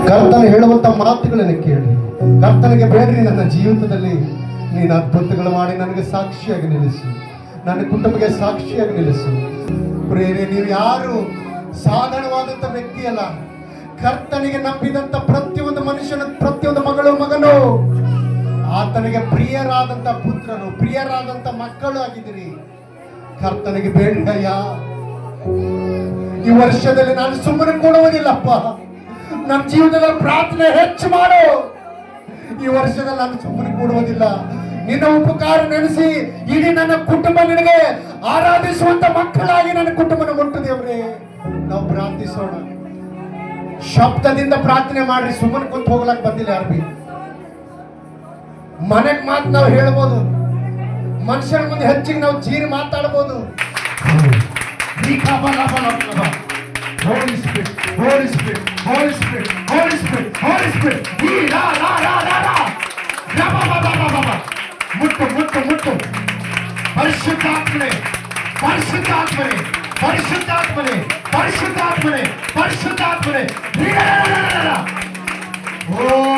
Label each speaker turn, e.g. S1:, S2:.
S1: ಕರ್ತನ ಹೇಳುವಂತ ಮಾತುಗಳನ್ನು ಕೇಳಿ ಕರ್ತನಿಗೆ ಬೇಡ್ರಿ. ನನ್ನ ಜೀವಿತದಲ್ಲಿ ನೀನು ಅದ್ಭುತಗಳು ಮಾಡಿ ನನಗೆ ಸಾಕ್ಷಿಯಾಗಿ ನಿಲ್ಲಿಸು, ನನ್ನ ಕುಟುಂಬಕ್ಕೆ ಸಾಕ್ಷಿಯಾಗಿ ನಿಲ್ಲಿಸು. ಪ್ರೇರೆ, ನೀವು ಯಾರು ಸಾಧಾರಣವಾದಂತ ವ್ಯಕ್ತಿ ಅಲ್ಲ. ಕರ್ತನಿಗೆ ನಂಬಿದಂತ ಪ್ರತಿಯೊಂದು ಮನುಷ್ಯನ, ಪ್ರತಿಯೊಂದು ಮಗಳು ಮಗನು ಆತನಿಗೆ ಪ್ರಿಯರಾದಂತ ಪುತ್ರರು, ಪ್ರಿಯರಾದಂತ ಮಕ್ಕಳು ಆಗಿದ್ದೀರಿ. ಕರ್ತನಿಗೆ ಬೇಡಯ್ಯ, ಈ ವರ್ಷದಲ್ಲಿ ನಾನು ಸುಮ್ಮನೆ ಕೊಡುವುದಿಲ್ಲಪ್ಪ. ನನ್ನ ಜೀವನದಲ್ಲಿ ಪ್ರಾರ್ಥನೆ ಹೆಚ್ಚು ಮಾಡು. ಈ ವರ್ಷದಲ್ಲಿ ನಾನು ಸುಮ್ಮನೆ ಕೊಡುವುದಿಲ್ಲ. ನಿನ್ನ ಉಪಕಾರ ನೆನೆಸಿ ಇಡೀ ನನ್ನ ಕುಟುಂಬ ನಿನಗೆ ಆರಾಧಿಸುವಂತ ಮಕ್ಕಳಾಗಿ ನನ್ನ ಕುಟುಂಬನ ಮುಟ್ಟು ದೇವ್ರೆ. ನಾವು ಪ್ರಾರ್ಥಿಸೋಣ. ಶಬ್ದದಿಂದ ಪ್ರಾರ್ಥನೆ ಮಾಡ್ರಿ. ಸುಮ್ಮನೆ ಕುಂತು ಹೋಗ್ಲಕ್ ಬಂದಿಲ್ಲ ಯಾರು ಬಿ. ಮನೆಗ್ ಮಾತು ನಾವು ಹೇಳ್ಬೋದು, ಮನುಷ್ಯರ ಮುಂದೆ ಹೆಚ್ಚಿಗೆ ನಾವು ಜೀರಿ ಮಾತಾಡ್ಬೋದು. Holy Spirit, Holy Spirit, Holy Spirit, Holy Spirit, Holy Spirit. ಮುಟ್ಟು ಮುಟ್ಟು ಮುಟ್ಟು. ಪರಿಶುದ್ಧಾತ್ಮನೆ, ಪರಿಶುದ್ಧಾತ್ಮನೆ, ಪರಿಶುದ್ಧಾತ್ಮನೆ, ಪರಿಶುದ್ಧಾತ್ಮನೆ, ಪರಿಶುದ್ಧಾತ್ಮನೆ. ಓ